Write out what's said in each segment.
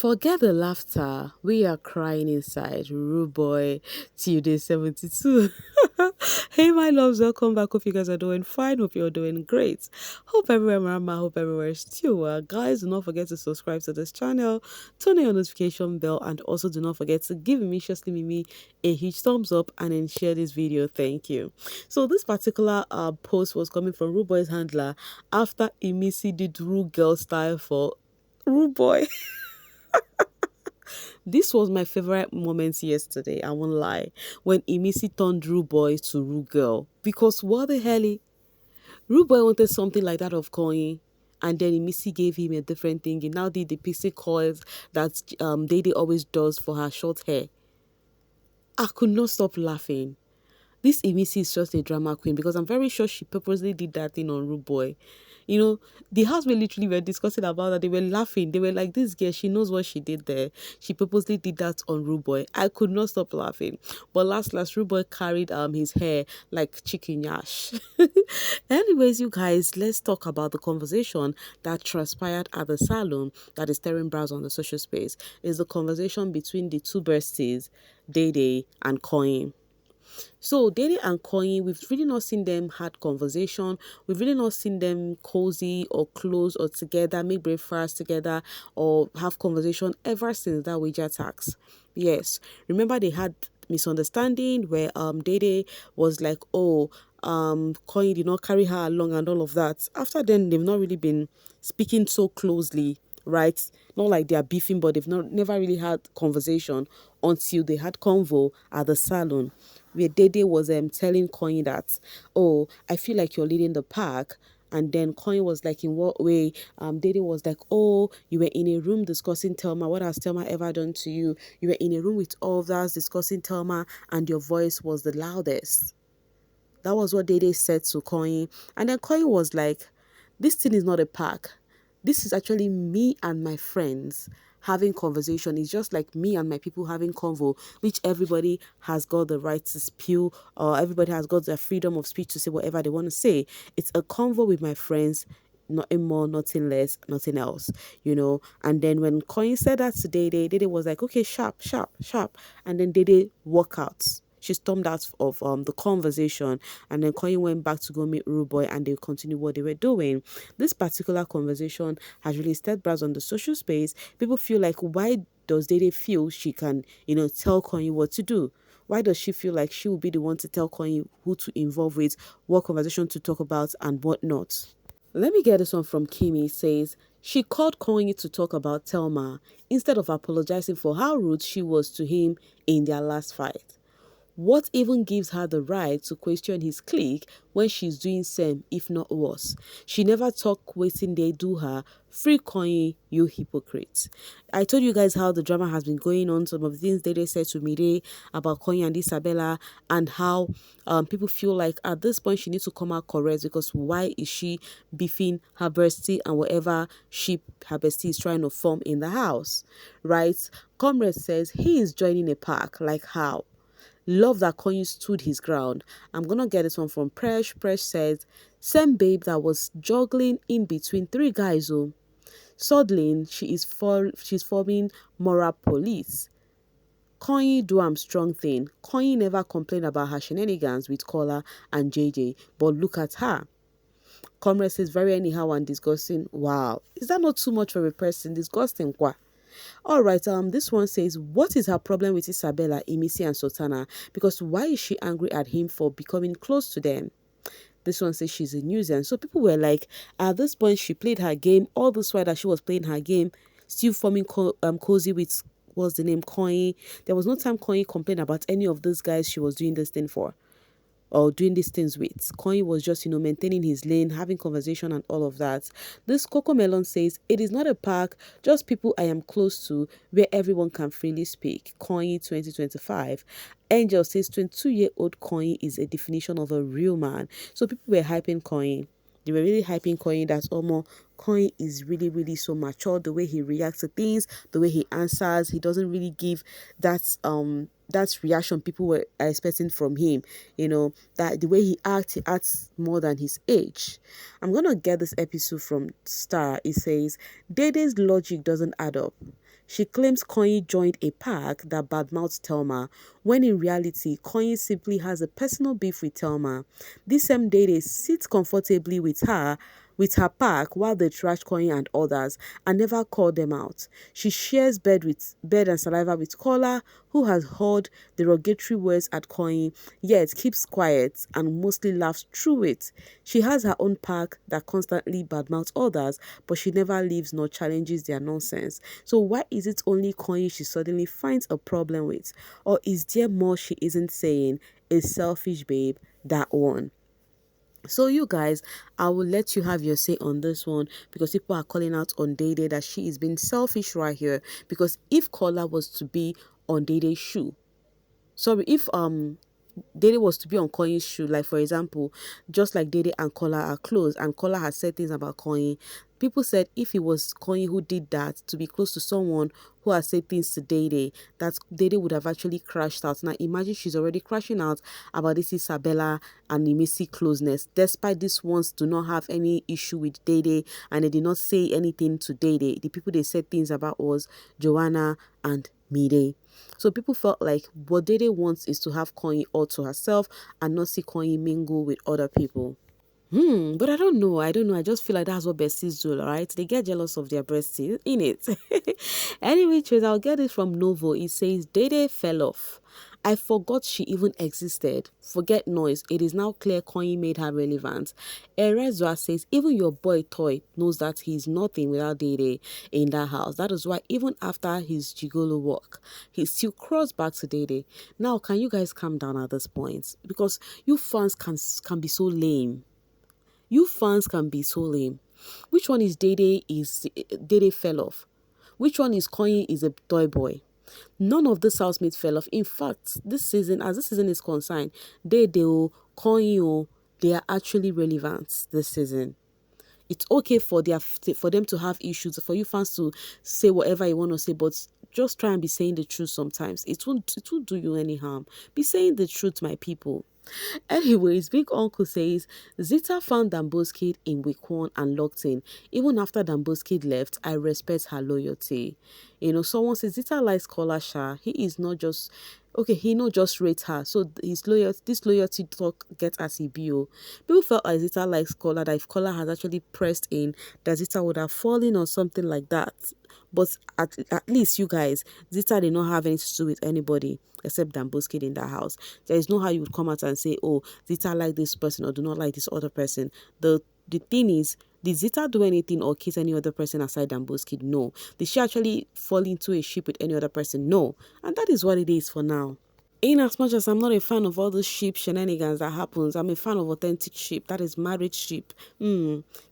Forget the laughter. We are crying inside. Rooboy, till day 72. Hey, my loves, welcome back. Hope you guys are doing fine. Hope you're doing great. Hope everywhere, Mama. Hope everywhere is still well. Guys, do not forget to subscribe to this channel, turn on your notification bell, and also do not forget to give Mimi a huge thumbs up and then share this video. Thank you. So, this particular post was coming from Rooboy's handler after Imisi did Roo Girl style for Rooboy. This was my favorite moment yesterday, I won't lie, when Imisi turned Rooboy to Roo Girl. Because what the hell? Rooboy wanted something like that of Koyin. And then Imisi gave him a different thing. He now did the pixie coils that Dede always does for her short hair. I could not stop laughing. This Imisi is just a drama queen because I'm very sure she purposely did that thing on Rooboy. You know, the housemate literally were discussing about that. They were laughing. They were like, this girl, she knows what she did there. She purposely did that on Rooboy. I could not stop laughing. But last, Rooboy carried his hair like chicken yash. Anyways, you guys, let's talk about the conversation that transpired at the salon that is tearing brows on the social space. It's the conversation between the two besties, Dede and Koyin. So Dede and Koyin, we've really not seen them had conversation. We've really not seen them cozy or close or together, make breakfast together or have conversation ever since that wage attacks. Yes, remember they had misunderstanding where Dede was like, oh, Koyin did not carry her along and all of that. After then, they've not really been speaking so closely, right? Not like they are beefing, but they've never really had conversation until they had convo at the salon, where Dede was telling Koyin that, oh, I feel like you're leading the pack. And then Koyin was like, in what way? Dede was like, oh, you were in a room discussing Thelma. What has Thelma ever done to you? You were in a room with others discussing Thelma and your voice was the loudest. That was what Dede said to Koyin. And then Koyin was like, this thing is not a pack. This is actually me and my friends having conversation. It's just like me and my people having convo, which everybody has got the right to spew, or everybody has got the freedom of speech to say whatever they want to say. It's a convo with my friends, nothing more, nothing less, nothing else, you know. And then when Koyin said that to Dede, Dede was like, okay, sharp, sharp, sharp. And then Dede walk out. She stormed out of the conversation, and then Koyin went back to go meet Rooboy, and they continued what they were doing. This particular conversation has really stirred brows on the social space. People feel like, why does Dede feel she can, tell Koyin what to do? Why does she feel like she will be the one to tell Koyin who to involve with, what conversation to talk about, and what not? Let me get this one from Kimi. It says, she called Koyin to talk about Thelma instead of apologizing for how rude she was to him in their last fight. What even gives her the right to question his clique when she's doing same, if not worse? She never talk waiting they do her. Free Koyin, you hypocrite. I told you guys how the drama has been going on, some of the things they said to Mire about Koyin and Isabella, and how people feel like at this point she needs to come out correct, because why is she beefing her bestie and whatever sheep her bestie is trying to form in the house, right? Comrade says he is joining a pack, like how? Love that Koyin stood his ground. I'm gonna get this one from Presh. Presh says, same babe that was juggling in between three guys. Oh, suddenly she's forming moral police. Koyin do am strong thing. Koyin never complained about her shenanigans with Kola and JJ, but look at her. Comrade says, very anyhow and disgusting. Wow, is that not too much for a person? Disgusting, quoi? All right, this one says, what is her problem with Isabella, Imisi, and Sultana? Because why is she angry at him for becoming close to them? This one says she's a nuisance. So people were like, at this point, she played her game. All this while that she was playing her game, still forming cozy with, what's the name, Koyin. There was no time Koyin complained about any of those guys she was doing this thing for, or doing these things with. Koyin was just, maintaining his lane, having conversation and all of that. This Coco Melon says, it is not a park, just people I am close to, where everyone can freely speak. Koyin 2025. Angel says, 22-year-old Koyin is a definition of a real man. So people were hyping Koyin. They were really hyping Koyin that almost Koyin is really, really so mature. The way he reacts to things, the way he answers, he doesn't really give that reaction people were expecting from him. That the way he acts more than his age. I'm gonna get this episode from Star. It says, Dede's logic doesn't add up. She claims Koyin joined a pack that badmouths Thelma, when in reality, Koyin simply has a personal beef with Thelma. This same Dede sits comfortably with her pack while they trash Koyin and others and never call them out. She shares bed and saliva with Kola, who has heard derogatory words at Koyin, yet keeps quiet and mostly laughs through it. She has her own pack that constantly badmouths others, but she never leaves nor challenges their nonsense. So why is it only Koyin she suddenly finds a problem with? Or is there more she isn't saying? A selfish babe, that one. So you guys, I will let you have your say on this one because people are calling out on Dede that she is being selfish right here. Because if Kola was to be on Dede's shoe, sorry, if Dede was to be on Koyin's shoe, like for example, just like Dede and Kola are close, and Kola has said things about Koyin. People said if it was Koyin who did that, to be close to someone who has said things to Dede, that Dede would have actually crashed out. Now imagine she's already crashing out about this Isabella and Nimisi closeness, despite these ones do not have any issue with Dede and they did not say anything to Dede. The people they said things about was Joanna and Mide. So people felt like what Dede wants is to have Koyin all to herself and not see Koyin mingle with other people. But I don't know. I don't know. I just feel like that's what besties do, right? They get jealous of their besties, in it. Anyway, Trace, I'll get it from Novo. It says Dede fell off. I forgot she even existed. Forget noise. It is now clear Koyin made her relevant. Erezwa says even your boy Toy knows that he's nothing without Dede in that house. That is why even after his gigolo work, he still crawls back to Dede. Now, can you guys calm down at this point? Because you fans can be so lame. You fans can be so lame. Which one is Dede fell off? Which one is Koyin is a toy boy? None of this housemates fell off. In fact, this season, as this season is concerned, Koyin, they are actually relevant this season. It's okay for them to have issues, for you fans to say whatever you want to say, but just try and be saying the truth sometimes. It won't do you any harm. Be saying the truth, my people. Anyways, Big Uncle says Zita found Dambo's in week 1 and locked in. Even after Dambo's left, I respect her loyalty. Someone says Zita likes Kolasha. He is not just okay, he not just rate her. So this loyalty talk gets as he be. People felt like Zita likes Kola, that if Kola has actually pressed in, that Zita would have fallen or something like that. But at least you guys, Zita did not have anything to do with anybody except Dambo's in that house. There is no how you would come out and say, oh, Zita like this person or do not like this other person. The thing is, did Zita do anything or kiss any other person aside Dambo's kid? No. Did she actually fall into a ship with any other person? No. And that is what it is for now. In as much as I'm not a fan of all those sheep shenanigans that happens, I'm a fan of authentic sheep. That is married sheep.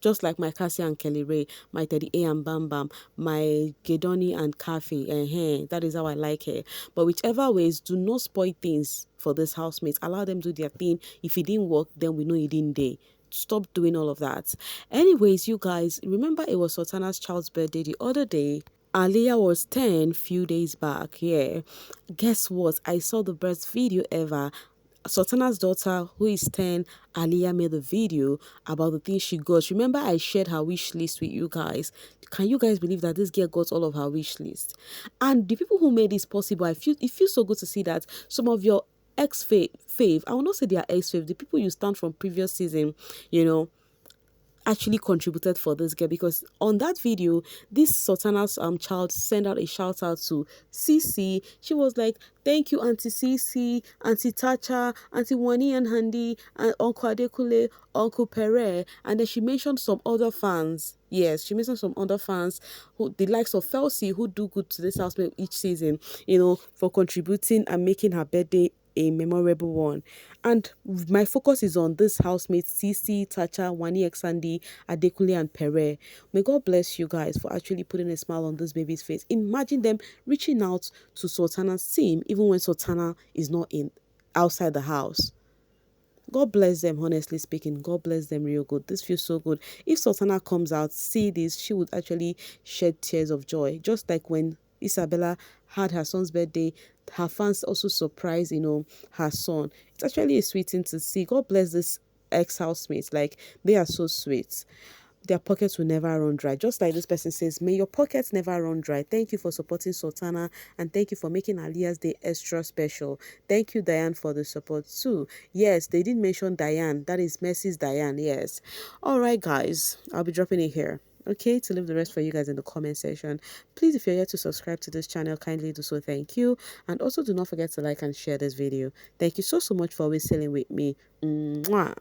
Just like my Cassie and Kelly Ray, my Teddy A and Bam Bam, my Gedoni and Kafi. That is how I like it. But whichever ways, do not spoil things for this housemates. Allow them do their thing. If it didn't work, then we know it didn't day. Stop doing all of that. Anyways, you guys, remember it was Sultana's child's birthday the other day. Aliyah was 10 few days back. Yeah. Guess what? I saw the best video ever. Sultana's daughter, who is 10, Aliyah made a video about the things she got. Remember, I shared her wish list with you guys. Can you guys believe that this girl got all of her wish list? And the people who made this possible, it feels so good to see that some of your ex-fave, I will not say they are ex-fave, the people you stand from previous season, actually contributed for this girl, because on that video this Sultana's child sent out a shout out to Cece. She was like, thank you Auntie Cece, Auntie Tacha, Auntie Wanni and Handi, and Uncle Adekule, Uncle Pere, and then she mentioned some other fans. Yes, she mentioned some other fans, who the likes of Felsi, who do good to this housemate each season, for contributing and making her birthday a memorable one. And my focus is on this housemates, Cece, Tacha, Wanni X Handi, Adekule and Pere. May God bless you guys for actually putting a smile on this baby's face. Imagine them reaching out to Sultana's team even when Sultana is not outside the house. God bless them, honestly speaking. God bless them real good. This feels so good. If Sultana comes out, see this, she would actually shed tears of joy. Just like when Isabella had her son's birthday, her fans also surprised, her son. It's actually a sweet thing to see. God bless this ex-housemates. Like, they are so sweet. their pockets will never run dry. Just like this person says, may your pockets never run dry. Thank you for supporting Sultana, and thank you for making Alia's day extra special. Thank you, Diane, for the support too. Yes, they did mention Diane. That is Mercy's Diane. Yes. All right, guys. I'll be dropping it here. Okay, to leave the rest for you guys in the comment section. Please, if you're yet to subscribe to this channel, kindly do so. Thank you. And also do not forget to like and share this video. Thank you so much for always sailing with me. Mwah.